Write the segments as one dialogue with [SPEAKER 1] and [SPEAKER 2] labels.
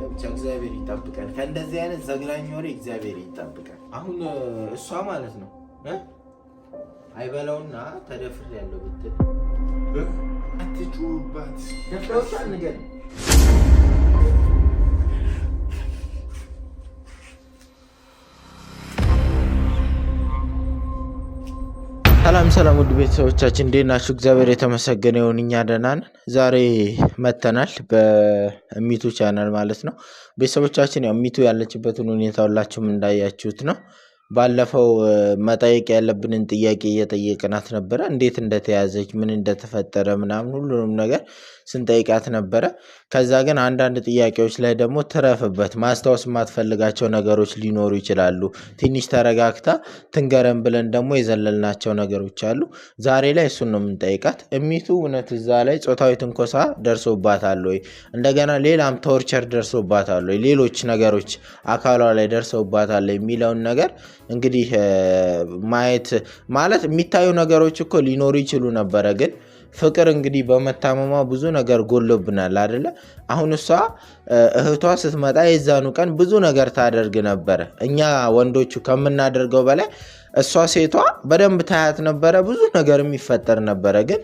[SPEAKER 1] ብቻ እግዚአብሔር ይጠብቀን ከእንደዚህ አይነት ዘግናኝ ወሬ እግዚአብሔር ይጠብቀን። አሁን እሷ ማለት ነው አይበላውና ተደፍር ያለው ብትል
[SPEAKER 2] አትጩባት
[SPEAKER 1] ደፍሮሻ ነገር ሰላም ውድ ቤተሰቦቻችን እንዴት ናችሁ? እግዚአብሔር የተመሰገነ ይሁን እኛ ደህና ነን። ዛሬ መተናል በሚቱ ቻናል ማለት ነው። ቤተሰቦቻችን ያው ሚቱ ያለችበትን ሁኔታ ሁላችሁም እንዳያችሁት ነው። ባለፈው መጠየቅ ያለብንን ጥያቄ እየጠየቅናት ነበረ። እንዴት እንደተያዘች ምን እንደተፈጠረ ምናምን ሁሉንም ነገር ስንጠይቃት ነበረ። ከዛ ግን አንዳንድ ጥያቄዎች ላይ ደግሞ ትረፍበት ማስታወስ የማትፈልጋቸው ነገሮች ሊኖሩ ይችላሉ። ትንሽ ተረጋግታ ትንገረን ብለን ደግሞ የዘለልናቸው ነገሮች አሉ። ዛሬ ላይ እሱን ነው የምንጠይቃት። እሚቱ እውነት እዛ ላይ ጾታዊ ትንኮሳ ደርሶባታል ወይ? እንደገና ሌላም ቶርቸር ደርሶባታል ወይ? ሌሎች ነገሮች አካሏ ላይ ደርሶባታል የሚለውን ነገር እንግዲህ ማየት ማለት የሚታዩ ነገሮች እኮ ሊኖሩ ይችሉ ነበረ። ግን ፍቅር እንግዲህ በመታመሟ ብዙ ነገር ጎሎብናል አይደለ? አሁን እሷ እህቷ ስትመጣ የዛኑ ቀን ብዙ ነገር ታደርግ ነበረ። እኛ ወንዶቹ ከምናደርገው በላይ እሷ ሴቷ በደንብ ታያት ነበረ። ብዙ ነገር የሚፈጠር ነበረ። ግን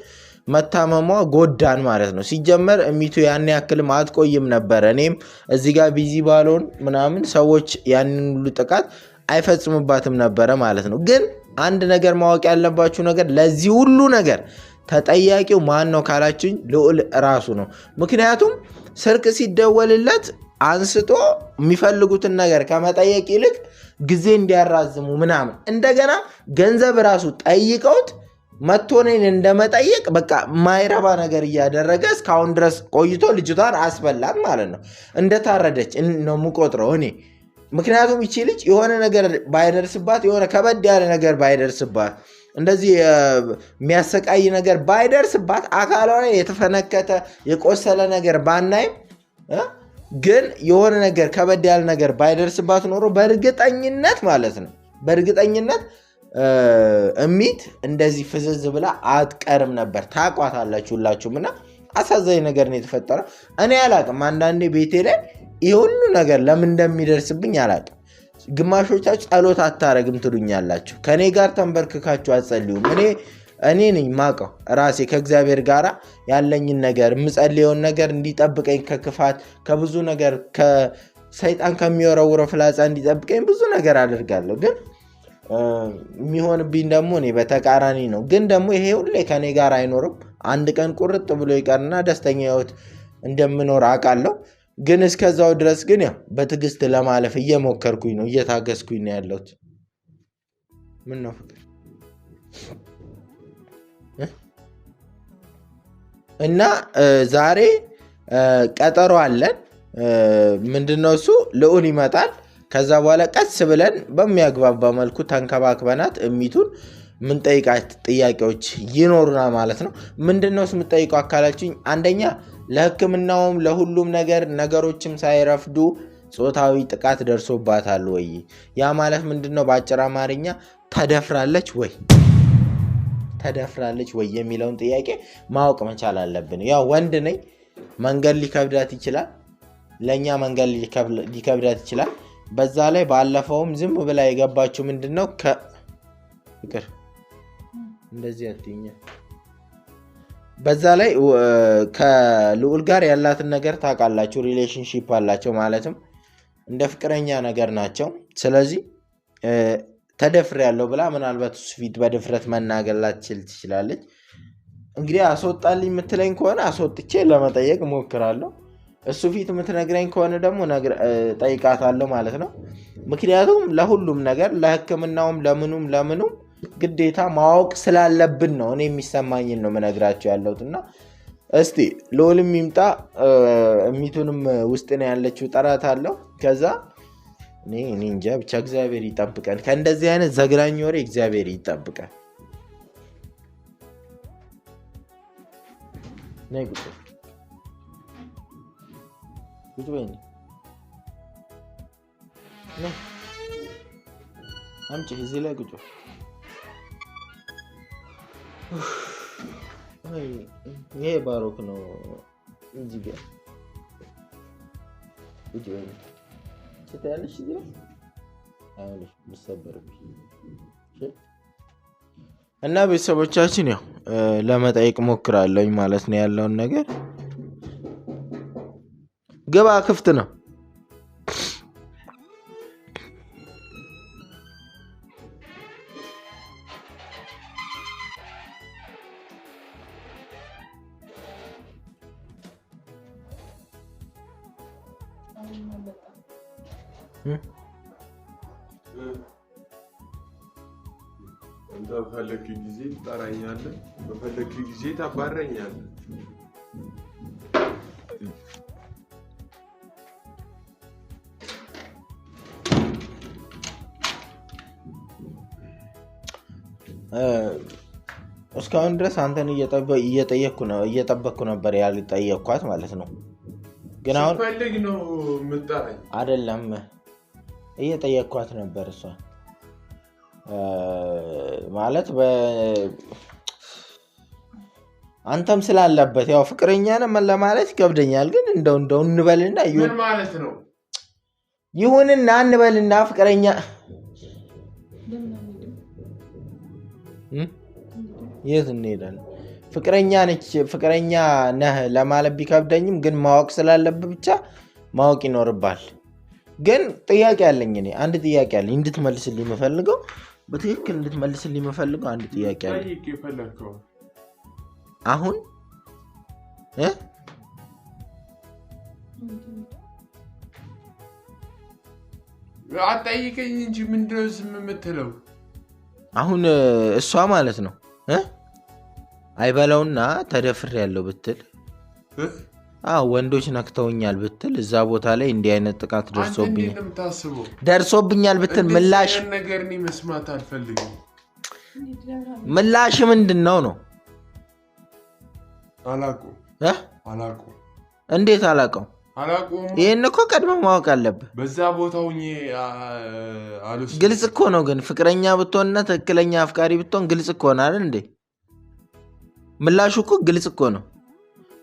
[SPEAKER 1] መታመሟ ጎዳን ማለት ነው። ሲጀመር እሚቱ ያን ያክልም አትቆይም ነበረ። እኔም እዚህ ጋር ቢዚ ባልሆን ምናምን ሰዎች ያንን ሁሉ ጥቃት አይፈጽሙባትም ነበረ ማለት ነው። ግን አንድ ነገር ማወቅ ያለባችሁ ነገር ለዚህ ሁሉ ነገር ተጠያቂው ማን ነው ካላችሁኝ ልዑል ራሱ ነው። ምክንያቱም ስልክ ሲደወልለት አንስቶ የሚፈልጉትን ነገር ከመጠየቅ ይልቅ ጊዜ እንዲያራዝሙ ምናምን እንደገና ገንዘብ ራሱ ጠይቀውት መጥቶ እኔን እንደመጠየቅ በቃ ማይረባ ነገር እያደረገ እስካሁን ድረስ ቆይቶ ልጅቷን አስበላት ማለት ነው። እንደታረደች ነው የምቆጥረው እኔ። ምክንያቱም ይቺ ልጅ የሆነ ነገር ባይደርስባት የሆነ ከበድ ያለ ነገር ባይደርስባት እንደዚህ የሚያሰቃይ ነገር ባይደርስባት አካሏ ላይ የተፈነከተ የቆሰለ ነገር ባናይም ግን የሆነ ነገር ከበድ ያለ ነገር ባይደርስባት ኖሮ በእርግጠኝነት ማለት ነው በእርግጠኝነት እሚት እንደዚህ ፍዝዝ ብላ አትቀርም ነበር። ታቋታላችሁ ሁላችሁም። እና አሳዛኝ ነገር ነው የተፈጠረው። እኔ አላቅም አንዳንዴ ቤቴ ላይ ይህ ሁሉ ነገር ለምን እንደሚደርስብኝ አላቅም። ግማሾቻችሁ ጸሎት አታረግም ትሉኛላችሁ። ከኔ ጋር ተንበርክካችሁ አትጸልዩም። እኔ ነኝ ማቀው ራሴ ከእግዚአብሔር ጋር ያለኝን ነገር የምጸልየውን ነገር እንዲጠብቀኝ ከክፋት ከብዙ ነገር ከሰይጣን ከሚወረውረው ፍላጻ እንዲጠብቀኝ ብዙ ነገር አደርጋለሁ። ግን የሚሆንብኝ ደግሞ እኔ በተቃራኒ ነው። ግን ደግሞ ይሄ ሁሌ ከኔ ጋር አይኖርም። አንድ ቀን ቁርጥ ብሎ ይቀርና ደስተኛ ህይወት እንደምኖር አውቃለሁ። ግን እስከዛው ድረስ ግን ያው በትዕግስት ለማለፍ እየሞከርኩኝ ነው፣ እየታገስኩኝ ነው ያለሁት። ምን ነው ፍቅር እና ዛሬ ቀጠሮ አለን። ምንድነው እሱ? ልዑል ይመጣል። ከዛ በኋላ ቀስ ብለን በሚያግባባ መልኩ ተንከባክበናት እሚቱን ምንጠይቃት ጥያቄዎች ይኖሩና ማለት ነው። ምንድነው የምትጠይቀው አካላችን? አንደኛ ለሕክምናውም ለሁሉም ነገሮችም ሳይረፍዱ ጾታዊ ጥቃት ደርሶባታል ወይ? ያ ማለት ምንድነው? በአጭር አማርኛ ተደፍራለች ወይ የሚለውን ጥያቄ ማወቅ መቻል አለብን። ያው ወንድ ነኝ፣ መንገድ ሊከብዳት ይችላል፣ ለኛ መንገድ ሊከብዳት ይችላል። በዛ ላይ ባለፈውም ዝም ብላ የገባችው ምንድነው ፍቅር እንደዚህ አትይኛ። በዛ ላይ ከልዑል ጋር ያላትን ነገር ታውቃላችሁ። ሪሌሽንሺፕ አላቸው ማለትም እንደ ፍቅረኛ ነገር ናቸው። ስለዚህ ተደፍሬያለሁ ብላ ምናልባት እሱ ፊት በድፍረት መናገር ላትችል ትችላለች። እንግዲህ አስወጣልኝ የምትለኝ ከሆነ አስወጥቼ ለመጠየቅ እሞክራለሁ። እሱ ፊት የምትነግረኝ ከሆነ ደግሞ ጠይቃታለሁ ማለት ነው። ምክንያቱም ለሁሉም ነገር ለሕክምናውም ለምኑም ግዴታ ማወቅ ስላለብን ነው። እኔ የሚሰማኝን ነው የምነግራችሁ ያለሁት። እና እስቲ ልዑልም ይምጣ፣ እሚቱንም ውስጥ ነው ያለችው፣ ጠራት አለው። ከዛ እኔ እንጃ ብቻ እግዚአብሔር ይጠብቀን ከእንደዚህ አይነት ዘግናኝ ወሬ እግዚአብሔር ይጠብቀን። ነይ ቁጭ በይ አምጪ፣ እዚህ ላይ ቁጭ። ይሄ ባሮክ ነው እዚህ ጋር ይጀምር ትታያለሽ ይሄ አይሆንሽ ምሰበርብሽ እና ቤተሰቦቻችን ያው ለመጠየቅ ሞክራለሁኝ ማለት ነው ያለውን ነገር ገባ ክፍት ነው
[SPEAKER 2] እንደ ፈለክ ጊዜ ትጠራኛለህ በፈለክ ጊዜ ታባረኛለህ
[SPEAKER 1] እስካሁን ድረስ አንተን እየጠበቅኩ ነበር ያልጠየቅኳት ማለት ነው ግን አሁን
[SPEAKER 2] ፈልግ ነው የምትጠራኝ
[SPEAKER 1] አይደለም እየጠየቅኳት ነበር እሷ ማለት አንተም ስላለበት ያው ፍቅረኛ ነን ለማለት ይከብደኛል ግን እንደው እንበልና
[SPEAKER 2] ምን ማለት ነው
[SPEAKER 1] ይሁንና እንበልና ፍቅረኛ የት እንሄዳለን ፍቅረኛ ነህ ለማለት ቢከብደኝም ግን ማወቅ ስላለብህ ብቻ ማወቅ ይኖርባል ግን ጥያቄ አለኝ እኔ አንድ ጥያቄ አለኝ እንድትመልስልኝ የምፈልገው በትክክል እንድትመልስልኝ የምፈልገው አንድ ጥያቄ አለኝ አሁን
[SPEAKER 2] አጠይቀኝ እንጂ ምንድነው ዝም የምትለው
[SPEAKER 1] አሁን እሷ ማለት ነው አይበላውና ተደፍሬያለሁ ብትል ወንዶች ነክተውኛል ብትል እዛ ቦታ ላይ እንዲህ አይነት ጥቃት ደርሶብኛል ብትል ምላሽ
[SPEAKER 2] ነገር ነው መስማት አልፈልግም
[SPEAKER 1] ምላሽ ምንድነው ነው
[SPEAKER 2] አላውቅም
[SPEAKER 1] እንዴት አላውቅም ይሄን እኮ ቀድሞ ማወቅ አለብህ
[SPEAKER 2] በዛ ቦታውኝ
[SPEAKER 1] ግልጽ እኮ ነው ግን ፍቅረኛ ብትሆንና ትክክለኛ አፍቃሪ ብትሆን ግልጽ እኮ ነው አይደል እንዴ ምላሹ እኮ ግልጽ እኮ ነው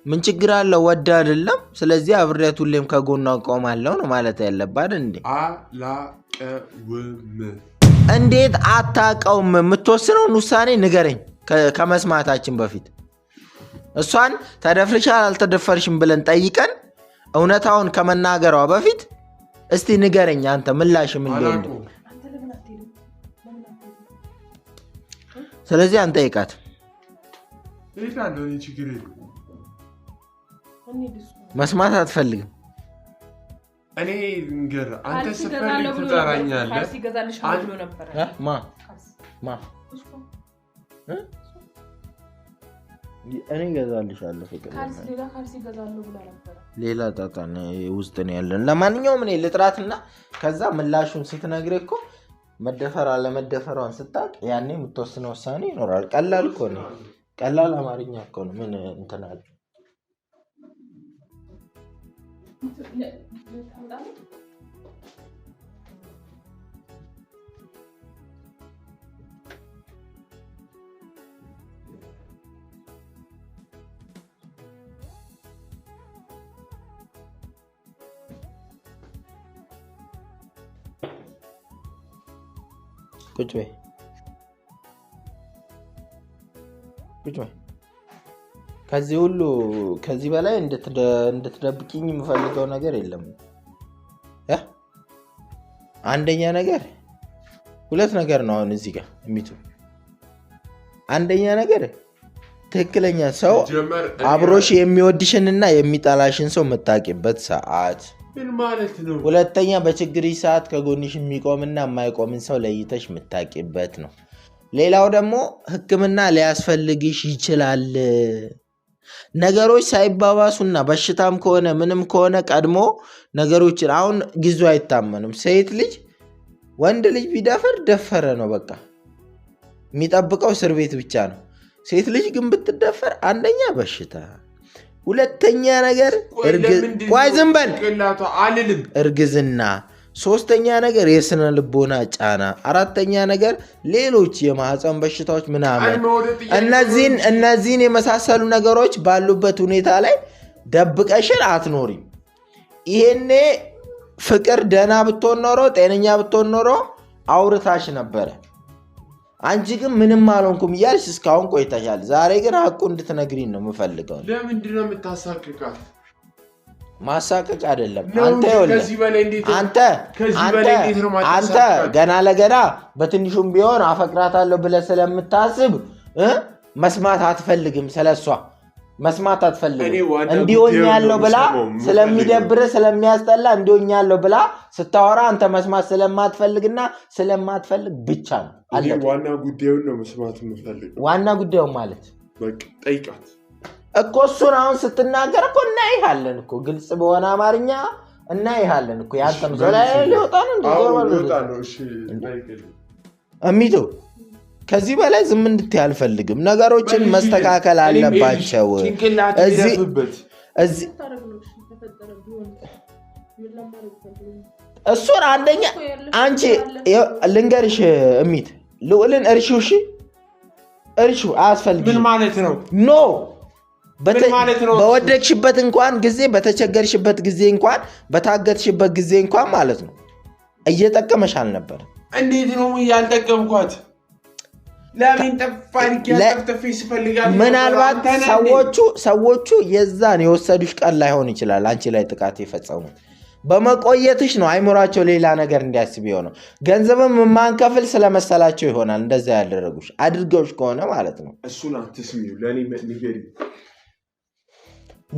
[SPEAKER 1] ምን ችግር አለው ወደ አይደለም ስለዚህ አብሬያት ሁሌም ከጎኗ ቆማለሁ ነው ማለት ያለባት እንዴ እንዴት አታውቀውም የምትወስነውን ውሳኔ ንገረኝ ከመስማታችን በፊት እሷን ተደፍርሻል አልተደፈርሽም ብለን ጠይቀን እውነታውን ከመናገሯ በፊት እስቲ ንገረኝ አንተ ምላሽ ምን ሊሆን ስለዚህ አንተ ይቃት መስማት አትፈልግም
[SPEAKER 2] እኔ እንገር አንተ ስፈልግ ትጠራኛለህ
[SPEAKER 3] ካልሲ ገዛልሽ ብሎ ነበር
[SPEAKER 1] ማ እኔ ገዛልሻለሁ ፍቅር
[SPEAKER 3] ካልሲ ገዛለሁ ብላ ነበር
[SPEAKER 1] ሌላ ጣጣ ውስጥ ነው ያለን ለማንኛውም እኔ ልጥራትና ከዛ ምላሹን ስትነግረኝ እኮ መደፈር አለ መደፈሯን ስታቅ ያኔ የምትወስነው ውሳኔ ይኖራል ቀላል እኮ ነው ቀላል አማርኛ እኮ ነው ምን እንትን አለ ቁጭ በይ ከዚህ በላይ እንድትደብቂኝ የምፈልገው ነገር የለም አንደኛ ነገር ሁለት ነገር ነው አሁን እዚህ ጋር የሚቱ አንደኛ ነገር ትክክለኛ ሰው አብሮሽ የሚወድሽንና የሚጠላሽን ሰው የምታውቂበት ሰዓት
[SPEAKER 2] ምን ማለት ነው
[SPEAKER 1] ሁለተኛ በችግርሽ ሰዓት ከጎንሽ የሚቆምና የማይቆምን ሰው ለይተሽ የምታውቂበት ነው ሌላው ደግሞ ህክምና ሊያስፈልግሽ ይችላል ነገሮች ሳይባባሱና በሽታም ከሆነ ምንም ከሆነ ቀድሞ ነገሮችን አሁን ጊዜው አይታመንም ሴት ልጅ ወንድ ልጅ ቢደፈር ደፈረ ነው በቃ የሚጠብቀው እስር ቤት ብቻ ነው ሴት ልጅ ግን ብትደፈር አንደኛ በሽታ ሁለተኛ ነገር እርግዝና ሶስተኛ ነገር የስነ ልቦና ጫና አራተኛ ነገር ሌሎች የማህፀን በሽታዎች ምናምን እነዚህን የመሳሰሉ ነገሮች ባሉበት ሁኔታ ላይ ደብቀሽን አትኖሪም ይሄኔ ፍቅር ደህና ብትሆን ኖሮ ጤነኛ ብትሆን ኖሮ አውርታሽ ነበረ። አንቺ ግን ምንም አልሆንኩም እያልሽ እስካሁን ቆይተሻል። ዛሬ ግን ሐቁ እንድትነግሪኝ ነው የምፈልገው።
[SPEAKER 2] ለምንድን ነው የምታሳቅቃት?
[SPEAKER 1] ማሳቀቅ አይደለም። አንተ ገና ለገና በትንሹም ቢሆን አፈቅራታለሁ ብለህ ስለምታስብ መስማት አትፈልግም። ስለሷ መስማት አትፈልግም። እንዲሆኝ ያለው ብላ ስለሚደብርህ ስለሚያስጠላ እንዲሆኝ ያለው ብላ ስታወራ አንተ መስማት ስለማትፈልግና ስለማትፈልግ ብቻ ነው።
[SPEAKER 2] ዋና ጉዳዩን ነው መስማት የምፈልገው።
[SPEAKER 1] ዋና ጉዳዩ ማለት
[SPEAKER 2] በቃ ጠይቃት
[SPEAKER 1] እኮ እሱን አሁን ስትናገር እኮ እናይሃለን እኮ ግልጽ በሆነ አማርኛ እናይሃለን እኮ ያንተም ዘላይ ሊወጣ ነው እሚቶ ከዚህ በላይ ዝም እንድትይ አልፈልግም። ነገሮችን መስተካከል አለባቸው። እሱን አንደኛ አንቺ ልንገርሽ እሚት ልዑልን እርሺው። እሺ እርሺው አያስፈልግም።
[SPEAKER 2] ምን ማለት ነው?
[SPEAKER 1] ኖ በወደቅሽበት እንኳን ጊዜ በተቸገርሽበት ጊዜ እንኳን በታገትሽበት ጊዜ እንኳን ማለት ነው እየጠቀመሽ አልነበረ።
[SPEAKER 2] እንዴት ነው ያልጠቀምኳት? ለምን ጠፋኝ?
[SPEAKER 1] ምናልባት ሰዎቹ የዛን የወሰዱሽ ቀን ላይሆን ይችላል አንቺ ላይ ጥቃት የፈጸሙት በመቆየትሽ ነው። አይምሯቸው ሌላ ነገር እንዲያስብ የሆነው ገንዘብም የማንከፍል ስለመሰላቸው ይሆናል እንደዛ ያደረጉሽ አድርገውሽ ከሆነ ማለት ነው።
[SPEAKER 2] እሱን አትስሚው ለኔ ንገሪ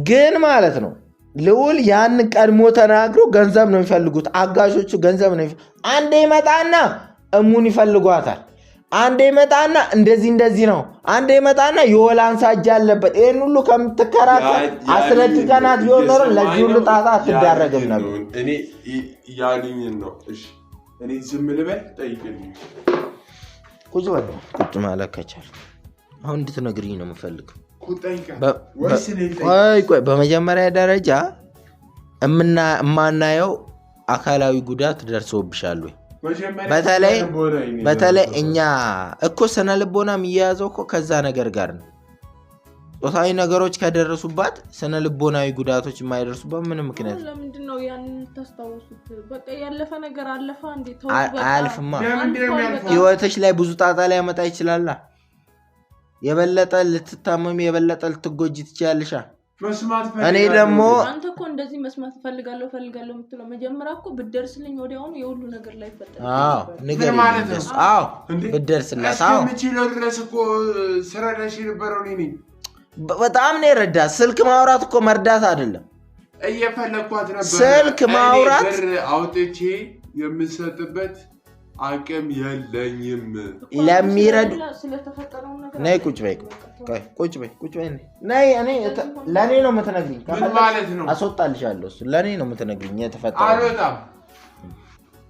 [SPEAKER 1] ግን ማለት ነው። ልዑል ያን ቀድሞ ተናግሮ ገንዘብ ነው የሚፈልጉት አጋዦቹ ገንዘብ ነው። አንዴ ይመጣና እሙን ይፈልጓታል። አንዴ ይመጣና እንደዚህ ነው። አንዴ ይመጣና የወላንሳ እጅ አለበት። ይሄን ሁሉ ከምትከራከር አስረድቀናት ቢሆን ኖሮ ለዚህ ሁሉ ጣጣ አትዳረግም ነበር።
[SPEAKER 2] እኔ ያሉኝን ነው። እሺ እኔ ዝም ልበል? ጠይቅልኝ።
[SPEAKER 1] ቁጭ ማለት ከቻልክ አሁን እንድትነግሪኝ ነው የምፈልገው። በመጀመሪያ ደረጃ የማናየው አካላዊ ጉዳት ደርሶብሻል ወይ? በተለይ እኛ እኮ ስነ ልቦና የሚያያዘው እኮ ከዛ ነገር ጋር ነው። ጾታዊ ነገሮች ከደረሱባት ስነ ልቦናዊ ጉዳቶች የማይደርሱባት ምንም ምክንያት
[SPEAKER 3] ለምንድነው ያን ተስተዋውሱት? በቃ ያለፈ ነገር አለፈ። እንዴ ተው
[SPEAKER 1] አያልፍማ። ህይወትሽ ላይ ብዙ ጣጣ ላይ ያመጣ ይችላል። የበለጠ ልትታመሚ የበለጠ ልትጎጂ ትችያለሽ። እኔ ደግሞ
[SPEAKER 3] አንተ እኮ እንደዚህ መስማት ፈልጋለሁ የምትለው መጀመሪያ እኮ ብደርስልኝ ወዲያውኑ የሁሉ ነገር ላይ ፈጠረ።
[SPEAKER 1] ነገር ማለት ነው። ብደርስላት
[SPEAKER 2] እስከምችለው ድረስ እኮ ስራዳሽ የነበረው እኔ ነኝ።
[SPEAKER 1] በጣም ነው የረዳት። ስልክ ማውራት እኮ መርዳት አይደለም።
[SPEAKER 2] እየፈለኳት ነበር።
[SPEAKER 1] ስልክ ማውራት
[SPEAKER 2] አውጥቼ የምሰጥበት አቅም የለኝም።
[SPEAKER 1] ለሚረዱ ነይ ቁጭ በይ ነይ። ለኔ ነው የምትነግሪኝ።
[SPEAKER 2] ማለት ነው
[SPEAKER 1] አስወጣልሻለሁ። እሱ ለኔ ነው የምትነግሪኝ። የተፈጠረው
[SPEAKER 2] አልወጣም።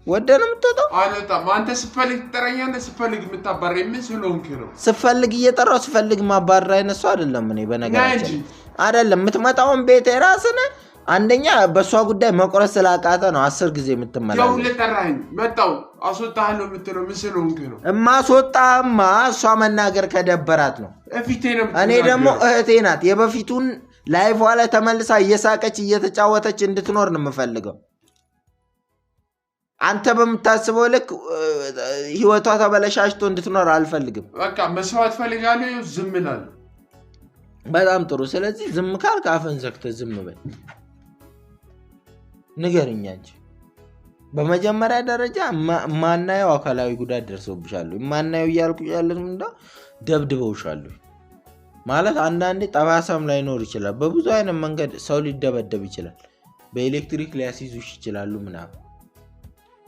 [SPEAKER 1] ወደ ነው የምትወጣው?
[SPEAKER 2] አልወጣም። አንተ ስፈልግ ትጠራኛለህ፣ ስፈልግ የምታባረኝ ምን ስለሆንክ ነው?
[SPEAKER 1] ስፈልግ እየጠራሁ ስፈልግ ማባረር አይነሱ አይደለም። እኔ በነገራችን አይደለም የምትመጣውን ቤት የራስን አንደኛ በሷ ጉዳይ መቆረጥ ስላቃተ ነው 10 ጊዜ የምትመላለስ።
[SPEAKER 2] ያው ለጠራኝ መጣው አስወጣለሁ የምትለው ምን ስለሆንክ ነው?
[SPEAKER 1] እማስወጣማ እሷ መናገር ከደበራት ነው። እኔ ደግሞ እህቴ ናት። የበፊቱን ላይፏ ላይ ተመልሳ እየሳቀች እየተጫወተች እንድትኖር ነው የምፈልገው። አንተ በምታስበው ልክ ህይወቷ ተበለሻሽቶ እንድትኖር አልፈልግም።
[SPEAKER 2] በቃ መስዋዕት ፈልጋለሁ። ዝም እላለሁ።
[SPEAKER 1] በጣም ጥሩ። ስለዚህ ዝም ካልክ አፍህን ዘግተህ ዝም በል። ንገረኝ አንቺ። በመጀመሪያ ደረጃ ማናየው አካላዊ ጉዳት ደርሶብሻል። ማናየው እያልኩ ያለው ምንድነው? ደብድበውሻል ማለት አንዳንዴ ጠባሳም ላይኖር ይችላል። በብዙ አይነት መንገድ ሰው ሊደበደብ ይችላል። በኤሌክትሪክ ሊያስይዙሽ ይችላሉ ምናምን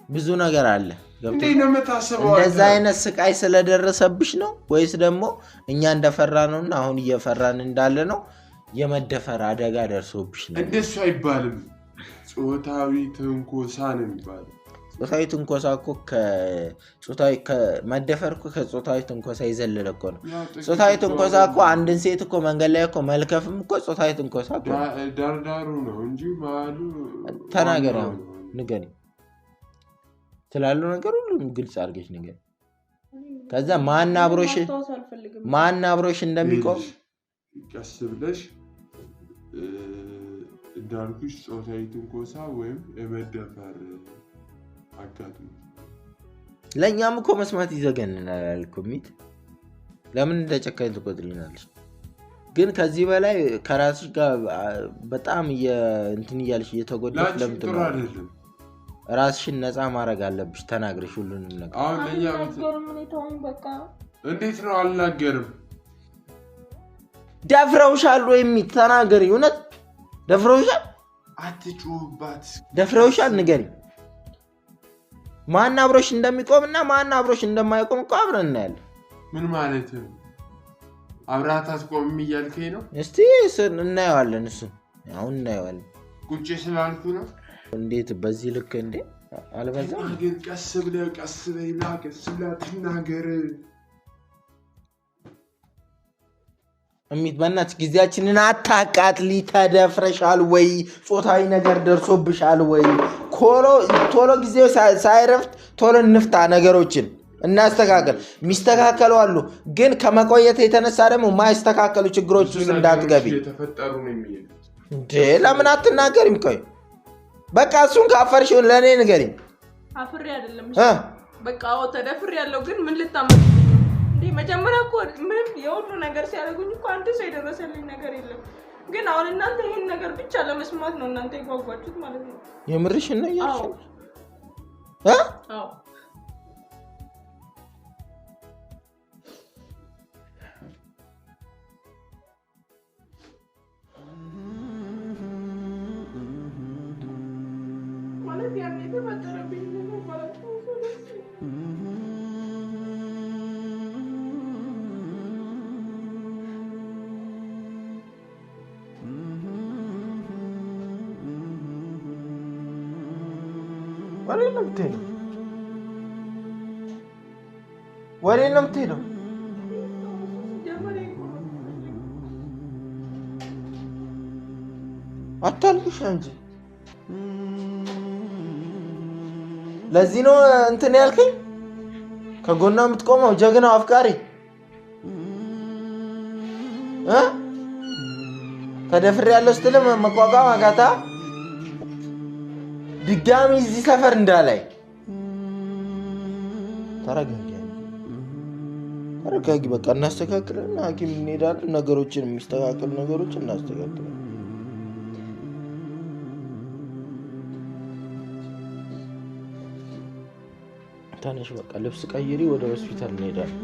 [SPEAKER 1] ብዙ ነገር አለ። እንደዛ አይነት ስቃይ ስለደረሰብሽ ነው ወይስ ደግሞ እኛ እንደፈራ ነውና አሁን እየፈራን እንዳለ ነው የመደፈር አደጋ ደርሶብሽ ነው?
[SPEAKER 2] እንደሱ አይባልም። ጾታዊ ትንኮሳ ነው የሚባለው።
[SPEAKER 1] ጾታዊ ትንኮሳ እኮ መደፈር እኮ ከጾታዊ ትንኮሳ ይዘለለ እኮ ነው። ጾታዊ ትንኮሳ እኮ አንድን ሴት እኮ መንገድ ላይ እኮ መልከፍም እኮ ጾታዊ ትንኮሳ እኮ
[SPEAKER 2] ዳርዳሩ ነው እንጂ ማሉ
[SPEAKER 1] ተናገር። አሁን ንገሪኝ ስላለው ነገር ሁሉ ግልጽ አድርገሽ ንገሪኝ። ከዛ ማን አብሮሽ እንደሚቆም
[SPEAKER 2] ቀስ ብለሽ እንዳልኩሽ ጾታዊ ትንኮሳ ወይም የመደፈር አጋጥሞ
[SPEAKER 1] ለእኛም እኮ መስማት ይዘገንናል አልኩሚት ለምን እንደጨካኝ ትቆጥሪናለሽ ግን ከዚህ በላይ ከራስሽ ጋር በጣም እንትን እያልሽ እየተጎዳሽ
[SPEAKER 2] ለምጥሩ አይደለም
[SPEAKER 1] ራስሽን ነፃ ማድረግ አለብሽ ተናግረሽ ሁሉንም ነገር
[SPEAKER 2] አሁን ለኛ
[SPEAKER 3] በቃ
[SPEAKER 2] እንዴት ነው አልናገርም
[SPEAKER 1] ደፍረውሻል ወይ ተናገሪ እውነት ደፍረውሻል
[SPEAKER 2] አትጩህባት
[SPEAKER 1] ደፍረውሻል ንገሪ ማን አብሮሽ እንደሚቆምና ማን አብሮሽ እንደማይቆም እኮ አብረን እናያለን
[SPEAKER 2] ምን ማለት ነው አብራታት ቆም እያልከኝ ነው
[SPEAKER 1] እስቲ እናየዋለን እሱ አሁን እናየዋለን
[SPEAKER 2] ቁጭ ስላልኩ ነው
[SPEAKER 1] እንዴት በዚህ ልክ እንዴ አልበዛም
[SPEAKER 2] ግን ቀስ ብለህ ትናገር
[SPEAKER 1] እሚት በእናትሽ ጊዜያችንን አታቃጥሊ ተደፍረሻል ወይ ጾታዊ ነገር ደርሶብሻል ወይ ቶሎ ጊዜው ሳይረፍት ቶሎ እንፍታ ነገሮችን እናስተካከል ሚስተካከሉ አሉ ግን ከመቆየት የተነሳ ደግሞ ማይስተካከሉ ችግሮች ውስጥ እንዳትገቢ
[SPEAKER 2] የተፈጠሩ ነው የሚሄድ
[SPEAKER 1] እንዴ ለምን አትናገሪም ቆይ በቃ እሱን ካፈርሽው ለኔ ንገሪኝ
[SPEAKER 3] አፍሬ አይደለም በቃ ተደፍሬ ያለው ግን ምን ልታመጥ እንዴ መጀመሪያ እኮ ምንም የሁሉ ነገር ሲያደርጉኝ እኮ አንተ ሰው የደረሰልኝ ነገር የለም ግን አሁን እናንተ ይሄን ነገር ብቻ ለመስማት ነው እናንተ ይጓጓችሁት ማለት ነው
[SPEAKER 1] የምርሽን ነው ያልሽ አዎ
[SPEAKER 3] ማለት ያኔ ተፈጠረብኝ ነው ማለት ነው
[SPEAKER 1] ወሬ ነው የምትሄደው አታልቅሽ እንጂ ለዚህ ነው እንትን ያልከኝ ከጎና የምትቆመው ጀግናው አፍቃሪ ተደፍሬ ያለው ስትልም መቋቋም አቃታ ድጋሚ እዚህ ሰፈር እንዳላይ ተረጋጊ በቃ እናስተካክልና ሐኪም እንሄዳለን ነገሮችን የሚስተካከሉ ነገሮችን እናስተካክላለን ተነሽ በቃ ልብስ ቀይሪ ወደ ሆስፒታል እንሄዳለን